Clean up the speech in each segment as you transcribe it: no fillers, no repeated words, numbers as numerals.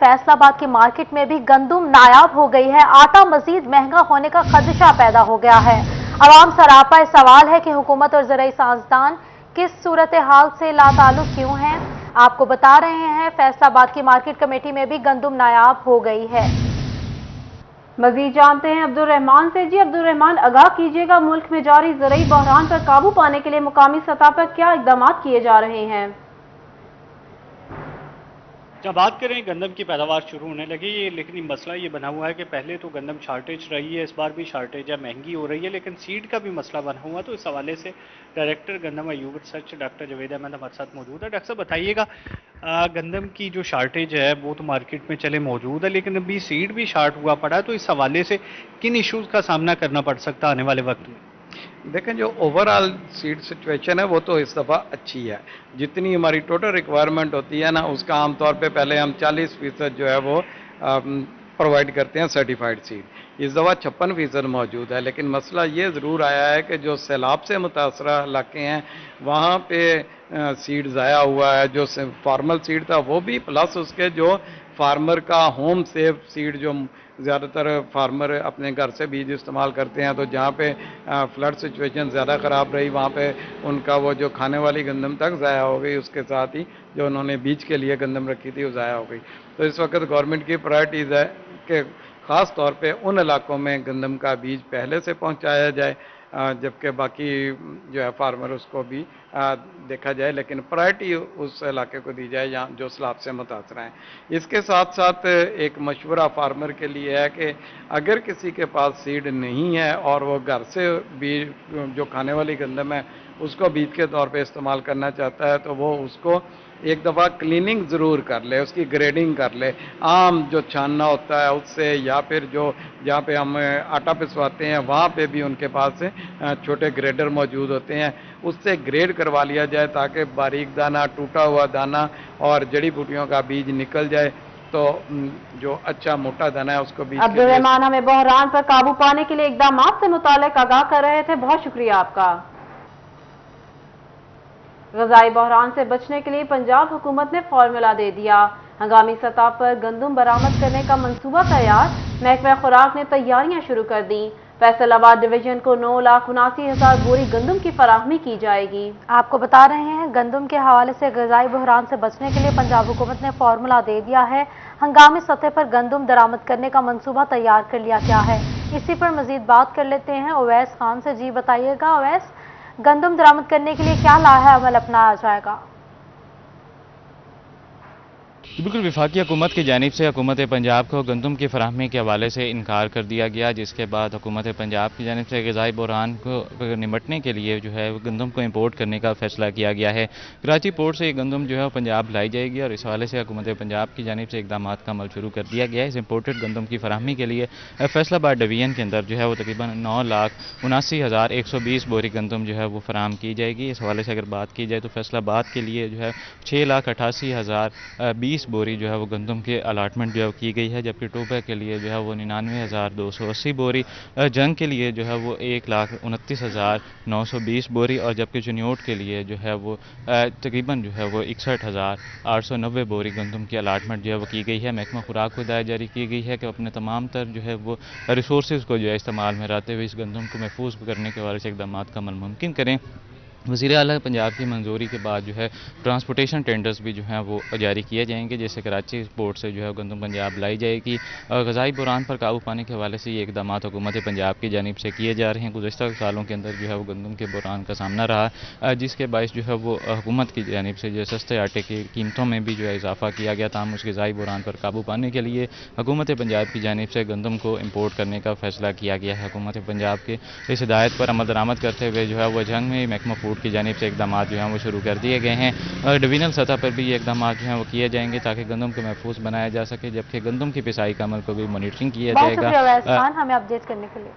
फैसलाबाद की मार्केट में भी गंदुम नायाब हो गई है। आटा मजीद महंगा होने का खदशा पैदा हो गया है। अवाम सरापा सवाल है कि हुकूमत और ज़राई साइंसदान किस सूरत हाल से लाताल्लुक क्यों हैं। आपको बता रहे हैं फैसलाबाद की मार्केट कमेटी में भी गंदुम नायाब हो गई है। मजीद जानते हैं अब्दुल रहमान से। जी अब्दुल रहमान, आगाह कीजिएगा, मुल्क में जारी ज़राई बहरान पर काबू पाने के लिए मुकामी सतह पर क्या इक़दाम किए जा रहे हैं? जब बात करें गंदम की पैदावार शुरू होने लगी, लेकिन मसला ये बना हुआ है कि पहले तो गंदम शार्टेज रही है, इस बार भी शार्टेज है, महंगी हो रही है, लेकिन सीड का भी मसला बना हुआ है। तो इस हवाले से डायरेक्टर गंदम अयूब रिसर्च डॉक्टर जावेद अहमद हमारे साथ मौजूद है। डॉक्टर साहब बताइएगा, गंदम की जो शार्टेज है वो तो मार्केट में चले मौजूद है, लेकिन अभी सीड भी शार्ट हुआ पड़ा है, तो इस हवाले से किन इशूज़ का सामना करना पड़ सकता है आने वाले वक्त में? देखें, जो ओवरऑल सीड सिचुएशन है वो तो इस दफ़ा अच्छी है। जितनी हमारी टोटल रिक्वायरमेंट होती है ना, उसका आमतौर पे पहले हम 40% जो है वो प्रोवाइड करते हैं सर्टिफाइड सीड। इस दफ़ा 56% मौजूद है, लेकिन मसला ये ज़रूर आया है कि जो सैलाब से मुतासरा इलाके हैं वहाँ पे सीड ज़ाया हुआ है। जो फॉर्मल सीड था वो भी, प्लस उसके जो फार्मर का होम सेव सीड, जो ज़्यादातर फार्मर अपने घर से बीज इस्तेमाल करते हैं, तो जहाँ पे फ्लड सिचुएशन ज़्यादा ख़राब रही वहाँ पे उनका वो जो खाने वाली गंदम तक ज़ाया हो गई, उसके साथ ही जो उन्होंने बीज के लिए गंदम रखी थी वो ज़ाया हो गई। तो इस वक्त गवर्नमेंट की प्रायोरिटीज़ है कि ख़ास तौर पे उन इलाकों में गंदम का बीज पहले से पहुँचाया जाए, जबकि बाकी जो है फार्मर उसको भी देखा जाए, लेकिन प्रायोरिटी उस इलाके को दी जाए जहाँ जो सैलाब से मुतासर हैं। इसके साथ साथ एक मशवरा फार्मर के लिए है कि अगर किसी के पास सीड नहीं है और वो घर से बीज जो खाने वाली गंदम है उसको बीज के तौर पे इस्तेमाल करना चाहता है, तो वो उसको एक दफ़ा क्लीनिंग ज़रूर कर ले, उसकी ग्रेडिंग कर ले, आम जो छानना होता है उससे, या फिर जो जहाँ पे हम आटा पिसवाते हैं वहाँ पे भी उनके पास छोटे ग्रेडर मौजूद होते हैं, उससे ग्रेड करवा लिया जाए ताकि बारीक दाना, टूटा हुआ दाना और जड़ी बूटियों का बीज निकल जाए, तो जो अच्छा मोटा दाना है उसको बीज। अब्दुल रहमान हमें बहरान पर काबू पाने के लिए इक़दाम से मुताल्लिक आगाह कर रहे थे, बहुत शुक्रिया आपका। ग़ज़ाई बहरान से बचने के लिए पंजाब हुकूमत ने फार्मूला दे दिया। हंगामी सतह पर गंदुम बरामद करने का मंसूबा तैयार, महकमा खुराक ने तैयारियां शुरू कर दी। फैसलाबाद डिवीजन को 9,79,000 बोरी गंदुम की फराहमी की जाएगी। आपको बता रहे हैं गंदुम के हवाले से ग़ज़ाई बहरान से बचने के लिए पंजाब हुकूमत ने फार्मूला दे दिया है। हंगामी सतह पर गंदुम दरामद करने का मंसूबा तैयार कर लिया गया है। इसी पर मजीद बात कर लेते हैं उवैस खान से। जी बताइएगा उवैस, गंदुम दरामद करने के लिए क्या लाहा अमल अपनाया जाएगा? बिल्कुल, वफाकी हुकूमत की जानिब से हुकूमत पंजाब को गंदुम की फराहमी के हवाले से इनकार कर दिया गया, जिसके बाद हुकूमत पंजाब की जानिब से ग़ज़ाई बहरान को निमटने के लिए जो है गंदुम को इंपोर्ट करने का फैसला किया गया है। कराची पोर्ट से ये गंदुम जो है पंजाब लाई जाएगी और इस हवाले से हुकूमत पंजाब की जानिब से इक़दाम का अमल शुरू कर दिया गया है। इस इम्पोर्टेड गंदुम की फराहमी के लिए फैसलाबाद डिवीजन के अंदर जो है वो तकरीबन 9,79,120 बोरी गंदुम जो है वो फराहम की जाएगी। इस हवाले से अगर बात की जाए तो फैसलाबाद के लिए जो है 6,88,020 बोरी जो है वो गंदम के अलाटमेंट जो है की गई है, जबकि टोबा के लिए जो है वो 99,280 बोरी, जंग के लिए जो है वो 1,29,920 बोरी और जबकि चुनियोट के लिए जो है वो तकरीबन जो है वो 61,890 बोरी गंदम की अलाटमेंट जो है वो की गई है। महकमा खुराक को हिदायत जारी की गई है कि अपने तमाम तर जो है वो रिसोर्सेज को जो है इस्तेमाल में रहते हुए इस गंदम को महफूज करने के हवाले से इक़दाम का अमल मुमकिन करें। वज़ीर आला पंजाब की मंजूरी के बाद जो है ट्रांसपोर्टेशन टेंडर्स भी जो हैं वो जारी किए जाएंगे, जैसे कराची पोर्ट से जो है गंदम पंजाब लाई जाएगी। ग़ज़ाई बहरान पर काबू पाने के हवाले से ये इक़दाम हुकूमत पंजाब की जानिब से किए जा रहे हैं। गुज़श्ता सालों के अंदर जो है वो गंदम के बहरान का सामना रहा, जिसके बायस जो है वो हुकूमत की जानिब से जो सस्ते आटे की कीमतों में भी जो है इजाफा किया गया था। उस ग़ज़ाई बहरान पर काबू पाने के लिए हुकूमत पंजाब की जानिब से गंदम को इम्पोर्ट करने का फैसला किया गया है। हुकूमत पंजाब के इस हिदायत पर अमल दरामद करते हुए जो है वो जंग में महकमा फूड की जानिब से इक़दाम जो हैं वो शुरू कर दिए गए हैं और डिवीजनल सतह पर भी ये इक़दाम जो हैं वो किए जाएंगे ताकि गंदम को महफूज बनाया जा सके, जबकि गंदम की पिसाई का अमल को भी मॉनिटरिंग किया जाएगा। हमें अपडेट करने के लिए।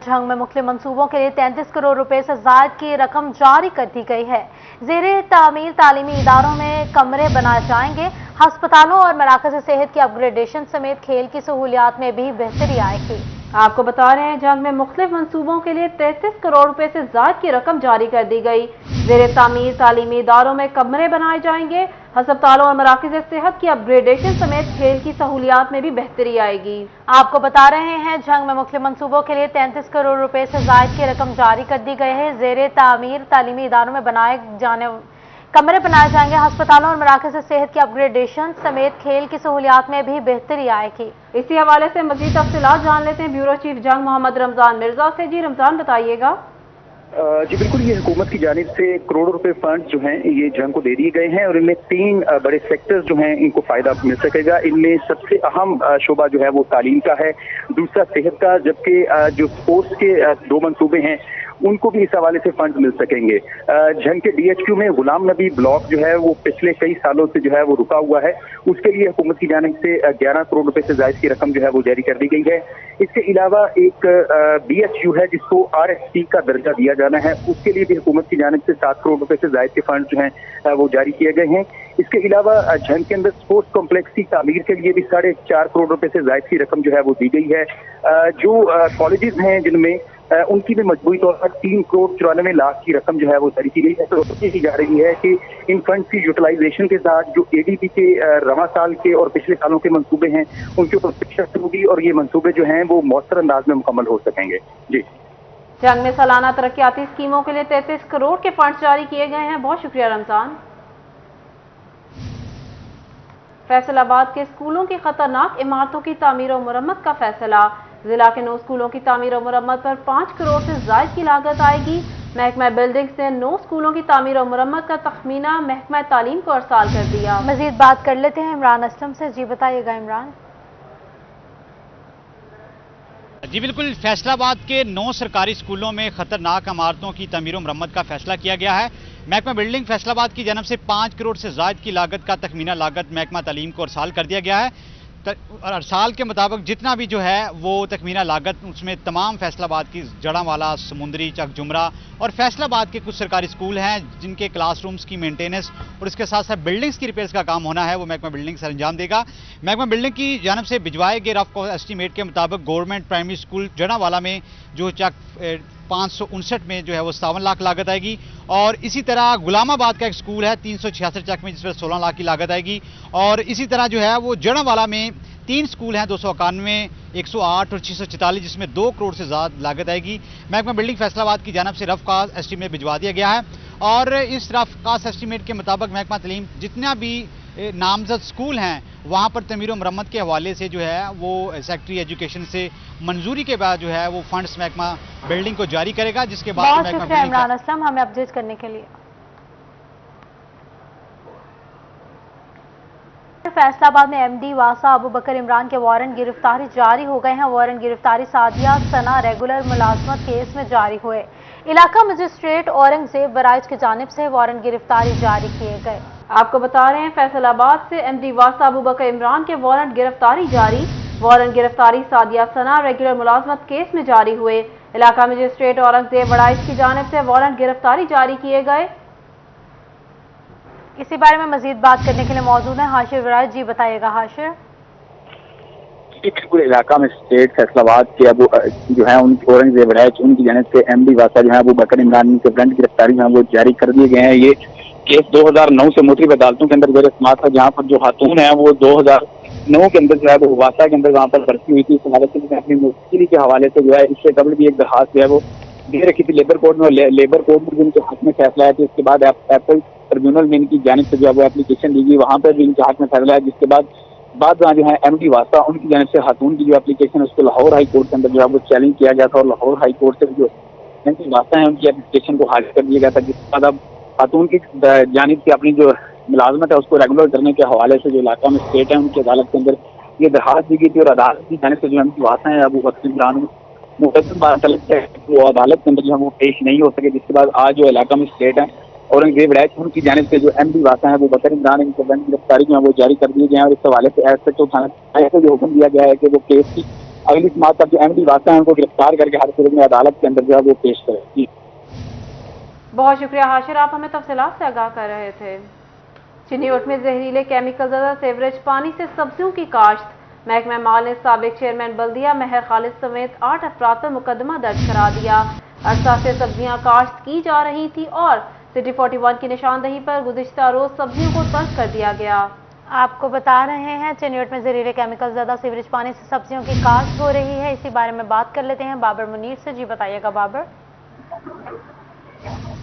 जंग में मुख्तलिफ मंसूबों के लिए 33 करोड़ रुपए से ज़ायद की रकम जारी कर दी गई है। ज़ेरे तामीर तालीमी इदारों में कमरे बनाए जाएंगे। अस्पतालों और मराकज़ सेहत की अपग्रेडेशन समेत खेल की सहूलियात में भी बेहतरी आएगी। आपको बता रहे हैं जंग में मुख्तलिफ मंसूबों के लिए 33 करोड़ रुपए से ज़ायद की रकम जारी कर दी गई। ज़ेर तामीर तालीमी इदारों में कमरे बनाए जाएंगे। अस्पतालों और मराकज़ सेहत की अपग्रेडेशन समेत खेल की सहूलियात में भी बेहतरी आएगी। आपको बता रहे हैं जंग में मुख्तलिफ मंसूबों के लिए 33 करोड़ रुपए से ज़ायद की रकम जारी कर दी गई है। ज़ेर तामीर तालीमी इदारों में कमरे बनाए जाएंगे। अस्पतालों और मराकज़ सेहत की अपग्रेडेशन समेत खेल की सहूलियात में भी बेहतरी आएगी। इसी हवाले से मजीद तफसीलात जान लेते हैं ब्यूरो चीफ जंग मोहम्मद रमजान मिर्जा से। जी रमजान, बताइएगा। जी बिल्कुल, ये हुकूमत की जानिब से करोड़ों रुपए फंड जो हैं ये जंग को दे दिए गए हैं और इनमें 3 बड़े सेक्टर्स जो हैं इनको फायदा मिल सकेगा। इनमें सबसे अहम शोबा जो है वो तालीम का है, दूसरा सेहत का, जबकि जो स्पोर्ट्स के 2 मंसूबे हैं उनको भी इस हवाले से फंड मिल सकेंगे। जंग के DHQ में गुलाम नबी ब्लॉक जो है वो पिछले कई सालों से जो है वो रुका हुआ है, उसके लिए हुकूमत की जानिब से 11 करोड़ रुपए से ज्यादा की रकम जो है वो जारी कर दी गई है। इसके अलावा एक BHU है जिसको RST का दर्जा दिया जाना है, उसके लिए भी हुकूमत की जानिब से 7 करोड़ रुपए से ज्यादा के फंड जो हैं वो जारी किए गए हैं। इसके अलावा जंग के अंदर स्पोर्ट्स कॉम्प्लेक्स की तामीर के लिए भी 4.5 करोड़ रुपए से ज्यादा की रकम जो है वो दी गई है। जो कॉलेजेस हैं जिनमें उनकी भी मजबूरी तौर पर 3 करोड़ 94 लाख की रकम जो है वो जारी की गई है। तो कोशिश की जा रही है कि इन फंड की यूटिलाइजेशन के साथ जो ADB के रवा साल के और पिछले सालों के मंसूबे हैं उनके ऊपर शिक्षा होगी और ये मंसूबे जो हैं वो मौसर अंदाज में मुकम्मल हो सकेंगे। जी, जंग में सालाना तरक्याती स्कीमों के लिए 33 करोड़ के फंड जारी किए गए हैं। बहुत शुक्रिया रमजान। फैसलाबाद के स्कूलों की खतरनाक इमारतों की तामीर और मुरम्मत का फैसला। जिला के 9 स्कूलों की तामीर और मुरम्मत पर 5 करोड़ से ज्यादा की लागत आएगी। महकमा बिल्डिंग्स ने 9 स्कूलों की तामीर और मुरम्मत का तखमीना महकमा तालीम को अरसाल कर दिया। मजीद बात कर लेते हैं इमरान असलम से। जी बताइएगा इमरान। जी बिल्कुल, फैसलाबाद के 9 सरकारी स्कूलों में खतरनाक इमारतों की तमीर और मरम्मत का फैसला किया गया है। महकमा बिल्डिंग फैसलाबाद की जानब से 5 करोड़ से ज़ायद की लागत का तखमीना लागत महकमा तालीम को अरसाल कर दिया गया है। और अरसाल के मुताबिक जितना भी जो है वो तखमीना लागत, उसमें तमाम फैसलाबाद की जड़ांवाला, समुंदरी, चक जुमरा और फैसलाबाद के कुछ सरकारी स्कूल हैं जिनके क्लासरूम्स की मेंटेनेंस और इसके साथ साथ बिल्डिंग्स की रिपेयर्स का काम होना है, वो महकमा बिल्डिंग सर अंजाम देगा। महकमा बिल्डिंग की जानब से भिजवाए गए रफ एस्टीमेट के मुताबिक गवर्नमेंट प्राइमरी स्कूल जड़ांवाला में जो चक 559 में जो है वो 57 लाख लागत आएगी और इसी तरह गुलामाबाद का एक स्कूल है 366 चक में जिस पर 16 लाख की लागत आएगी और इसी तरह जो है वो जड़ांवाला में 3 स्कूल हैं 291, 108 और 644 जिसमें 2 करोड़ से ज़्यादा लागत आएगी। महकमा बिल्डिंग फैसलाबाद की जानब से रफ कास्ट एस्टीमेट भिजवा दिया गया है और इस रफ कास्ट एस्टीमेट के मुताबिक महकमा तालीम जितना भी नामजद स्कूल हैं वहाँ पर तमीर और मरम्मत के हवाले से जो है वो सेक्रेटरी एजुकेशन से मंजूरी के बाद जो है वो फंड्स महकमा बिल्डिंग को जारी करेगा, जिसके बाद बहुत शुक्रिया इमरान असलम हमें अपडेट करने के लिए। फैसलाबाद में MD वासा अबू बकर इमरान के वारंट गिरफ्तारी जारी हो गए हैं। वारंट गिरफ्तारी सादिया सना रेगुलर मुलाजमत केस में जारी हुए। इलाका मजिस्ट्रेट औरंगजेब बराइच की जानिब से वारंट गिरफ्तारी जारी किए गए। आपको बता रहे हैं फैसलाबाद से MD वासा अबू बकर इमरान के वारंट गिरफ्तारी जारी। वारंट गिरफ्तारी सादिया सना रेगुलर मुलाजमत केस में जारी हुए। इलाका मजिस्ट्रेट औरंगजेब बराइच की जानिब से वारंट गिरफ्तारी जारी किए गए। इसी बारे में मजीद बात करने के लिए मौजूद है हाशिर वराइच। जी बताइएगा हाशिर। बिल्कुल, इलाका में स्टेट फैसलाबाद के अबू जो है उनकी औरंगजेब बराइच उनकी जानिब से MD वासा जो है अबू बकर इमरान के वारंट गिरफ्तारी जो है वो जारी कर दिए गए हैं। ये केस 2009 से मोटरी अदालतों के अंदर जेर समाअत था, जहाँ पर जो खातून है वो 2009 के अंदर जो है वो वासा के अंदर वहाँ पर भर्ती हुई थी। इस हवाले से अपनी मुश्किल के हवाले से जो है इससे कबल भी एक दरखास्त जो है वो दे रखी थी लेबर कोर्ट में। लेबर कोर्ट में जिनके हक में फैसला है, तो इसके बाद एप्पल ट्रिब्यूनल में इनकी जानिब से जो है वो एप्लीकेशन दी गई, वहाँ पर भी इनके हक में फैसला है, जिसके बाद जो है MD वासा उनकी जानिब से खातून की जो एप्लीकेशन उसको लाहौर हाई कोर्ट के अंदर जो है वो चैलेंज किया गया था और लाहौर हाई कोर्ट से जो MD वासा है उनकी एप्लीकेशन को खारिज कर दिया गया था। जिसके बाद अब खातून की जानिब से अपनी जो मुलाजमत है उसको रेगुलर करने के हवाले से जो इलाका में स्टेट है उनकी अदालत के अंदर ये दरखास्त दी गई थी और अदालत की जानिब से जो MD वासा है अबू बकर इमरान वो अदालत के अंदर जो है वो पेश नहीं हो सके, जिसके बाद आज जो इलाका में स्टेट है औरंगजेब बराइच उनकी जानिब से जो MD वासा है वो बकर इमरान इनके वारंट गिरफ्तारी जो है वो जारी कर दिए गए हैं और इस हवाले से एसएचओ थाना से जो हुक्म दिया गया है कि वो केस की अगली समाअत तक जो MD वासा है उनको गिरफ्तार करके हर सूरत में अदालत के अंदर जो है वो पेश करें। बहुत शुक्रिया हाशिर, आप हमें तफसीलात से आगाह कर रहे थे। चिन्नीउट में जहरीले केमिकल ज़दा सीवरेज पानी से सब्जियों की काश्त। महकमा माल ने साबिक चेयरमैन बल्दिया महर खालिद समेत 8 अफराद पर मुकदमा दर्ज करा दिया। अरसा से सब्जियां काश्त की जा रही थी और सिटी 41 की निशानदही पर गुज़िश्ता रोज सब्जियों को तर्क कर दिया गया। आपको बता रहे हैं चिन्योट में जहरीले केमिकल ज़्यादा सीवरेज पानी से सब्जियों की काश्त हो रही है। इसी बारे में बात कर लेते हैं बाबर मुनीर से। जी बताइएगा बाबर।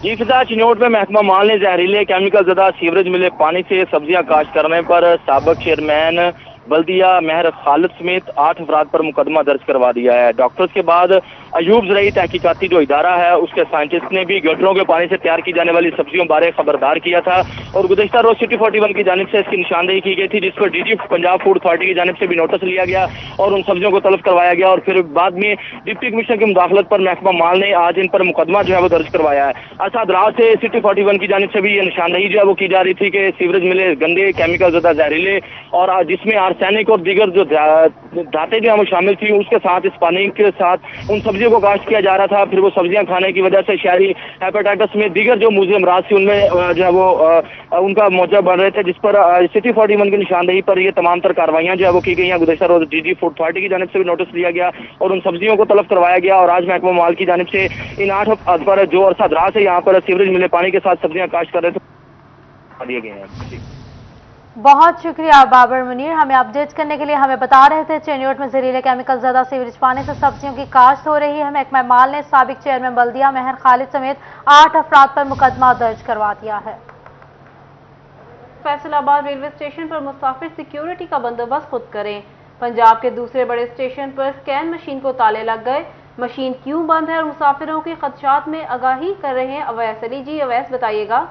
जी फिजा, चिन्योट में महकमा माल ने जहरीले केमिकल ज़दा सीवरेज मिले पानी से सब्जियां काश्त करने पर साबिक चेयरमैन बल्दिया महर खालिद समेत 8 अफराद पर मुकदमा दर्ज करवा दिया है। डॉक्टर्स के बाद अयूब ज़राई तहकीकाती जो इदारा है उसके साइंटिस्ट ने भी गटरों के पानी से तैयार की जाने वाली सब्जियों बारे खबरदार किया था और गुज़िश्ता रोज सिटी 41 की जानिब से इसकी निशानदेही की गई थी, जिस पर डीजी पंजाब फूड अथॉरिटी की जानिब से भी नोटिस लिया गया और उन सब्जियों को तलब करवाया गया और फिर बाद में डिप्टी कमिश्नर की मुदाखलत पर महकमा माल ने आज इन पर मुकदमा जो है वो दर्ज करवाया है। असाद रात से सिटी 41 की जानिब से भी ये निशानदेही जो है वो की जा रही थी कि सीवरेज मिले गंदे केमिकल ज़दा जहरीले और जिसमें आर्सेनिक और दीगर जो धातें जो है वो शामिल थी, उसके साथ इस पानी के साथ उन सब्जियों को काश्त किया जा रहा था। फिर वो सब्जियां खाने की वजह से शहरी हेपेटाइटिस में दीगर जो मुज़े अमराज थी उनमें जो है वो उनका मौजा बढ़ रहे थे, जिस पर सिटी 41 की निशानदेही पर ये तमाम तर कार्रवाइयां जो है वो की गई हैं। गुज़िश्ता रोज डीजी फूड अथॉरिटी की जानिब से भी नोटिस लिया गया और उन सब्जियों को तलब करवाया गया और आज महकमा माल की जानिब से इन 8 अफराद पर जो अरसा दराज से यहाँ पर सीवरेज मिले पानी के साथ सब्जियां काश्त कर रहे थे दिए गए हैं। बहुत शुक्रिया बाबर मुनीर, हमें अपडेट करने के लिए। हमें बता रहे थे चिन्योट में जहरीले केमिकल ज़्यादा सीवरेज पानी से सब्जियों की काश्त हो रही है। महकमा माल ने साबिक चेयरमैन बल्दिया महर खालिद समेत 8 अफराद पर मुकदमा दर्ज करवा दिया है। फैसलाबाद रेलवे स्टेशन पर मुसाफिर सिक्योरिटी का बंदोबस्त खुद करें। पंजाब के दूसरे बड़े स्टेशन पर स्कैन मशीन को ताले लग गए। मशीन क्यों बंद है और मुसाफिरों के खदशात में आगाही कर रहे हैं अवैस अली। जी अवैस बताइएगा।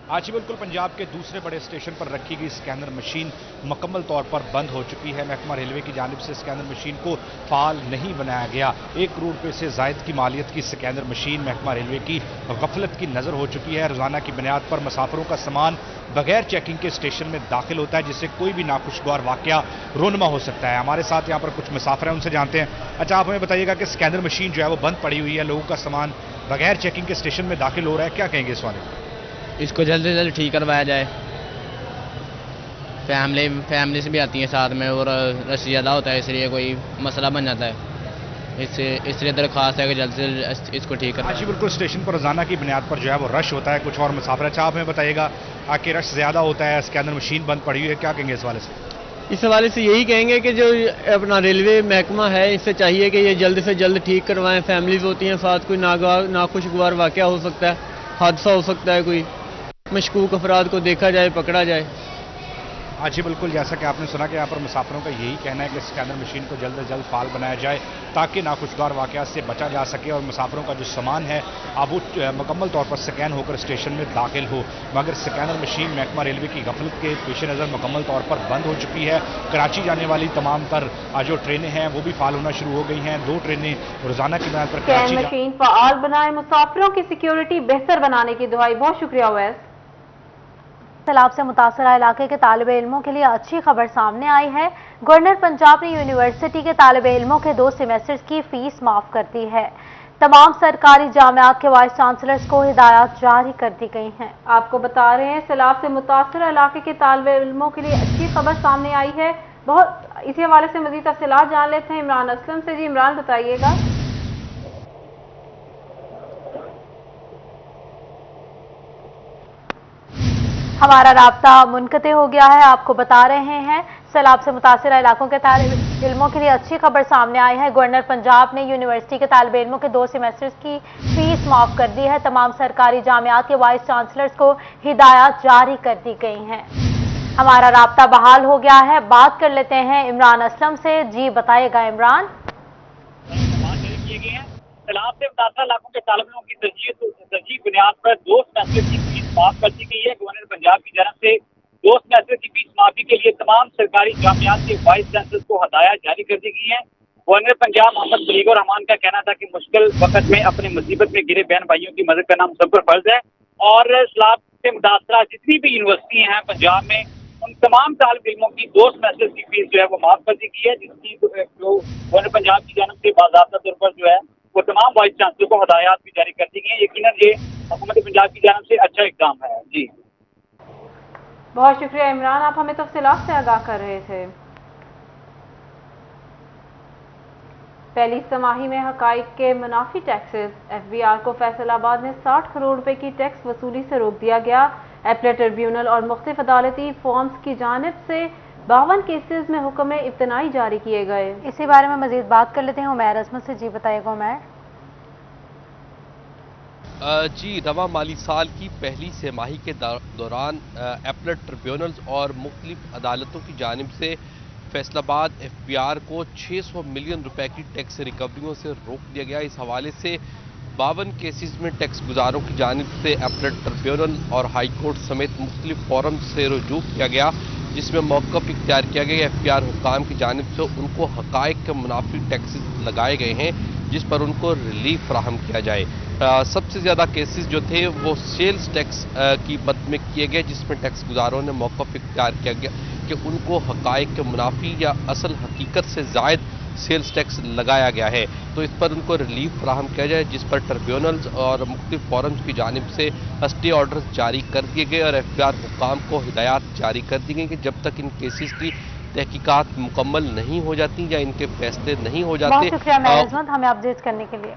आज बिल्कुल पंजाब के दूसरे बड़े स्टेशन पर रखी गई स्कैनर मशीन मुकम्मल तौर पर बंद हो चुकी है। महकमा रेलवे की जानिब से स्कैनर मशीन को फाल नहीं बनाया गया। 1 करोड़ रुपए से जायद की मालियत की स्कैनर मशीन महकमा रेलवे की गफलत की नज़र हो चुकी है। रोजाना की बुनियाद पर मुसाफिरों का सामान बगैर चेकिंग के स्टेशन में दाखिल होता है, जिससे कोई भी नाखुशगवार वाकया रोनमा हो सकता है। हमारे साथ यहाँ पर कुछ मुसाफिर हैं, उनसे जानते हैं। अच्छा, आप हमें बताइएगा कि स्कैनर मशीन जो है वो बंद पड़ी हुई है, लोगों का सामान बगैर चेकिंग के स्टेशन में दाखिल हो रहा है, क्या कहेंगे इस वाले? इसको जल्द से जल्द ठीक करवाया जाए। फैमिली से भी आती है साथ में और रश ज़्यादा होता है, इसलिए कोई मसला बन जाता है। इसलिए दरख्वास्त है कि जल्द से जल्द इसको ठीक करें। जी बिल्कुल, स्टेशन पर रोजाना की बुनियाद पर जो है वो रश होता है। कुछ और मुसाफिर। अच्छा, आप हमें बताइएगा आके रश ज़्यादा होता है, स्कैनर मशीन बंद पड़ी हुई है, क्या कहेंगे इस वाले से? इस हवाले से यही कहेंगे कि जो अपना रेलवे महकमा है इससे चाहिए कि ये जल्द से जल्द ठीक करवाएं। फैमिलीज होती हैं साथ, कोई नाखुशगवार वाकया हो सकता है, हादसा हो सकता है, कोई मशकूक अफराद को देखा जाए, पकड़ा जाए। हाँ जी बिल्कुल, जैसा कि आपने सुना कि यहाँ पर मुसाफिरों का यही कहना है कि स्कैनर मशीन को जल्द से जल्द फाल बनाया जाए ताकि नाखुशगवार वाकयात से बचा जा सके और मुसाफिरों का जो सामान है अब वो मुकम्मल तौर पर स्कैन होकर स्टेशन में दाखिल हो। मगर स्कैनर मशीन महकमा रेलवे की गफलत के पेश नज़र मुकम्मल तौर पर बंद हो चुकी है। कराची जाने वाली तमाम तर जो ट्रेनें हैं वो भी फाल होना शुरू हो गई हैं। 2 ट्रेनें रोजाना की बुनियाद पर स्कैन मशीन फाल बनाए, मुसाफिरों की सिक्योरिटी बेहतर बनाने की दुआई। बहुत शुक्रिया अवैस। सैलाब से मुतासरा इलाके के तालिब इल्मों के लिए अच्छी खबर सामने आई है। गवर्नर पंजाब ने यूनिवर्सिटी के तालिब इल्मों के 2 सेमेस्टर्स की फीस माफ कर दी है। तमाम सरकारी जामियात के वाइस चांसलर्स को हिदायत जारी कर दी गई हैं। आपको बता रहे हैं सैलाब से मुतासरा इलाके के तालिब इल्मों के लिए अच्छी खबर सामने आई है। बहुत इसी हवाले से मजीद तफसीलात जान लेते हैं इमरान असलम से। जी इमरान बताइएगा। हमारा राब्ता मुनक़ते हो गया है। आपको बता रहे हैं सैलाब से मुतासरा इलाकों के तालिब इल्मों के लिए अच्छी खबर सामने आई है। गवर्नर पंजाब ने यूनिवर्सिटी के तालिब इल्मों के 2 सेमेस्टर्स की फीस माफ कर दी है। तमाम सरकारी जामियात के वाइस चांसलर्स को हिदायत जारी कर दी गई हैं। हमारा राब्ता बहाल हो गया है। बात कर लेते हैं इमरान असलम से। जी बताइएगा इमरान। सैलाब से मुतासरा इलाकों के तालिब इल्मों की तरजीह बुनियाद पर 2 सेमेस्टर की फीस माफ कर दी गई है। गवर्नर पंजाब की जानब से 2 सेमेस्टर की फीस माफी के लिए तमाम सरकारी जामियात के वाइस चांसलर को हदायत जारी कर दी गई है। गवर्नर पंजाब मोहम्मद बलीग रहमान का कहना था कि मुश्किल वक्त में अपने मुसीबत में गिरे बहन भाइयों की मदद करना हम सब पर फर्ज है और सैलाब से मुतासरा जितनी भी यूनिवर्सिटी हैं पंजाब में उन तमाम तालिब इल्मों की 2 सेमेस्टर की फीस जो है वो माफ कर दी गई है, जिसकी जो गवर्नर पंजाब की जानब से बाज़ाब्ता तौर पर जो है वो तमाम वाइस चांसलर को हदायत भी जारी कर दी गई है। यकीनन ये हुकूमत पंजाब की जानब से अच्छा इक़दाम है। जी بہت شکریہ عمران، آپ ہمیں تفصیلات سے آگاہ کر رہے تھے۔ پہلی سماہی میں حقائق کے منافی ٹیکسز، ایف بی آر کو فیصل آباد میں 60 کروڑ روپے کی ٹیکس وصولی سے روک دیا گیا۔ اپیلیٹ ٹریبیونل اور مختلف عدالتی فارمز کی جانب سے 52 کیسز میں حکم ابتنائی جاری کیے گئے۔ اسی بارے میں مزید بات کر لیتے ہیں عمیر عظمت سے۔ جی بتائیے گا عمیر۔ جی، رواں مالی سال کی پہلی سہ ماہی کے دوران اپیلیٹ ٹریبیونلز اور مختلف عدالتوں کی جانب سے فیصل آباد ایف بی آر کو 600 ملین روپے کی ٹیکس ریکوریوں سے روک دیا گیا۔ اس حوالے سے 52 کیسز میں ٹیکس گزاروں کی جانب سے اپیلیٹ ٹریبیونل اور ہائی کورٹ سمیت مختلف فورم سے رجوع کیا گیا، جس میں موقف اختیار کیا گیا ایف بی آر حکام کی جانب سے ان کو حقائق کے منافی ٹیکسز لگائے گئے ہیں جس پر ان کو ریلیف فراہم کیا جائے۔ سب سے زیادہ کیسز جو تھے وہ سیلز ٹیکس کی مد میں کیے گئے، جس میں ٹیکس گزاروں نے موقف اختیار کیا گیا کہ ان کو حقائق کے منافی یا اصل حقیقت سے زائد سیلز ٹیکس لگایا گیا ہے، تو اس پر ان کو ریلیف فراہم کیا جائے، جس پر ٹریبیونلز اور مختلف فورمز کی جانب سے اسٹے آرڈرز جاری کر دیے گئے اور ایف بی آر حکام کو ہدایات جاری کر دی گئی کہ جب تک ان کیسز کی تحقیقات مکمل نہیں ہو جاتی یا ان کے فیصلے نہیں ہو جاتے۔ بہت شکریہ عمیر عظمت ہمیں اپڈیٹ کرنے کے لیے۔